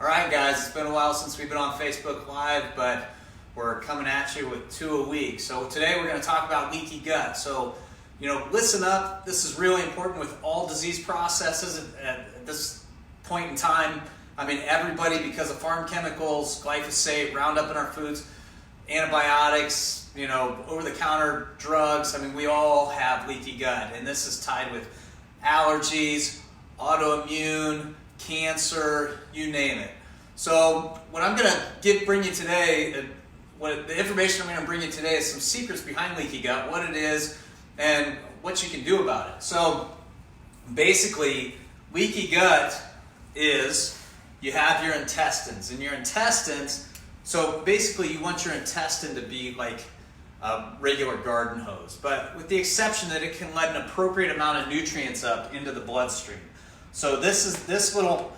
All right, guys, it's been a while since we've been on Facebook Live, but we're coming at you with 2 a week. So today we're going to talk about leaky gut. So, listen up. This is really important with all disease processes at this point in time. I mean, everybody, because of farm chemicals, glyphosate, Roundup in our foods, antibiotics, over-the-counter drugs, I mean, we all have leaky gut. And this is tied with allergies, autoimmune, cancer, you name it. So what I'm going to bring you today, the information I'm going to bring you today is some secrets behind leaky gut, what it is, and what you can do about it. So basically, leaky gut is you have your intestines. And your intestines, so basically you want your intestine to be like a regular garden hose, but with the exception that it can let an appropriate amount of nutrients up into the bloodstream. So this little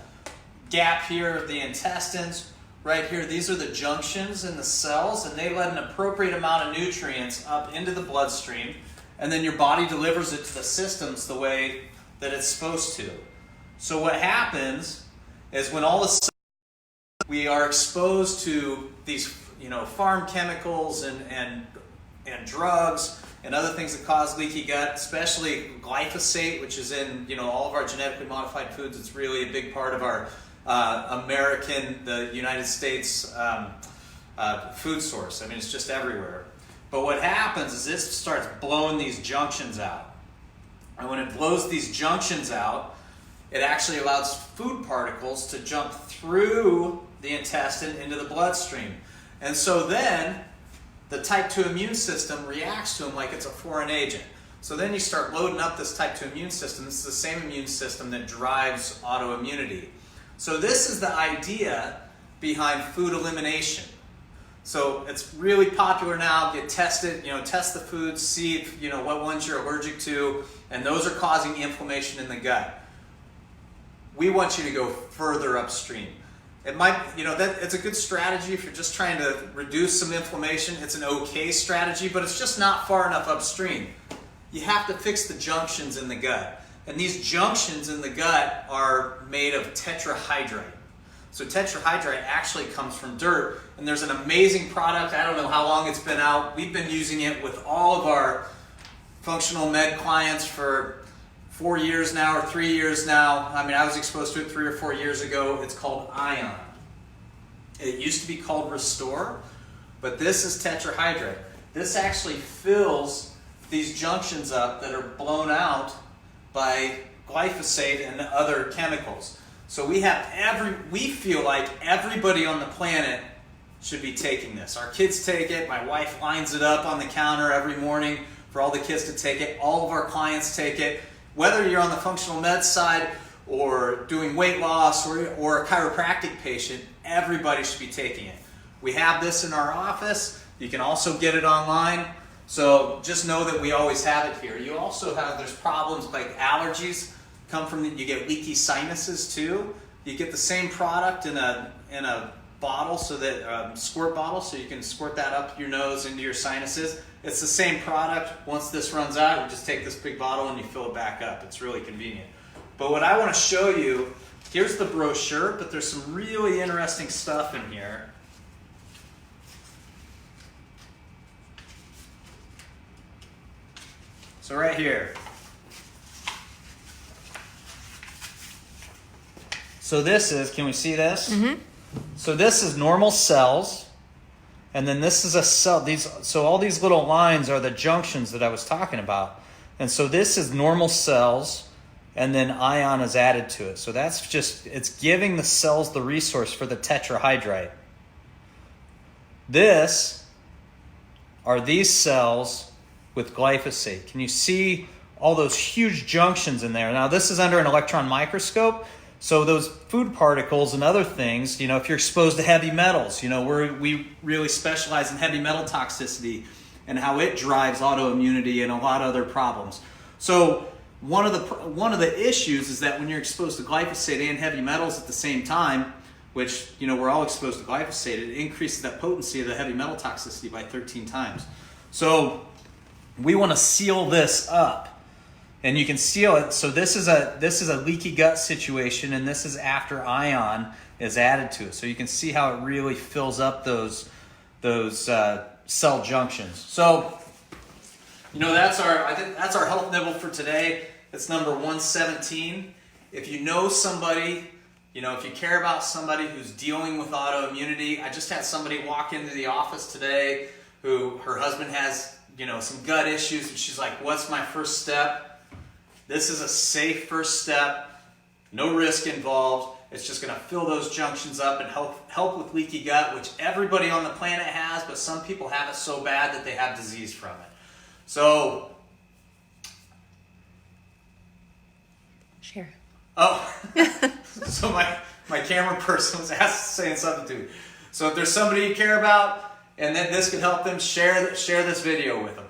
gap here, the intestines, right here, these are the junctions in the cells, and they let an appropriate amount of nutrients up into the bloodstream, and then your body delivers it to the systems the way that it's supposed to. So what happens is when all of a sudden we are exposed to these farm chemicals and drugs and other things that cause leaky gut, especially glyphosate, which is in all of our genetically modified foods. It's really a big part of our the United States food source. I mean, it's just everywhere. But what happens is this starts blowing these junctions out. And when it blows these junctions out, it actually allows food particles to jump through the intestine into the bloodstream. And so then the type 2 immune system reacts to them like it's a foreign agent. So then you start loading up this type 2 immune system. This is the same immune system that drives autoimmunity. So this is the idea behind food elimination. So it's really popular now. Get tested, test the foods, see if, what ones you're allergic to, and those are causing inflammation in the gut. We want you to go further upstream. It might, it's a good strategy if you're just trying to reduce some inflammation. It's an okay strategy, but it's just not far enough upstream. You have to fix the junctions in the gut. And these junctions in the gut are made of tetrahydrite. So tetrahydrite actually comes from dirt, and there's an amazing product. I don't know how long it's been out. We've been using it with all of our functional med clients for 4 years now or 3 years now. I mean, I was exposed to it 3 or 4 years ago. It's called Ion. It used to be called Restore, but this is tetrahydrite. This actually fills these junctions up that are blown out by glyphosate and other chemicals. So we feel like everybody on the planet should be taking this. Our kids take it. My wife lines it up on the counter every morning for all the kids to take it. All of our clients take it. Whether you're on the functional med side or doing weight loss or a chiropractic patient, everybody should be taking it. We have this in our office. You can also get it online. So just know that we always have it here. You also have, there's problems like allergies come from, you get leaky sinuses too. You get the same product in a bottle, so that squirt bottle, so you can squirt that up your nose into your sinuses. It's the same product. Once this runs out, you just take this big bottle and you fill it back up. It's really convenient. But what I want to show you, here's the brochure, but there's some really interesting stuff in here. So right here. So this is, can we see this? Mm-hmm. So this is normal cells, and then this is a cell. So all these little lines are the junctions that I was talking about. And so this is normal cells, and then ion is added to it. So that's just, it's giving the cells the resource for the tetrahydrite. This are these cells with glyphosate. Can you see all those huge junctions in there? Now this is under an electron microscope. So those food particles and other things, if you're exposed to heavy metals, we really specialize in heavy metal toxicity and how it drives autoimmunity and a lot of other problems. So one of the issues is that when you're exposed to glyphosate and heavy metals at the same time, which we're all exposed to glyphosate, it increases that potency of the heavy metal toxicity by 13 times. So we want to seal this up. and you can seal it. So this is a leaky gut situation, and this is after ion is added to it. So you can see how it really fills up those cell junctions. So, you know, I think that's our health nibble for today. It's number 117. If you know somebody, you know, if you care about somebody who's dealing with autoimmunity, I just had somebody walk into the office today who her husband has, you know, some gut issues, and she's like, what's my first step? This is a safe first step, no risk involved. It's just going to fill those junctions up and help with leaky gut, which everybody on the planet has, but some people have it so bad that they have disease from it. So, share. Oh, so my camera person was saying something to me. So if there's somebody you care about and that this can help them, share this video with them.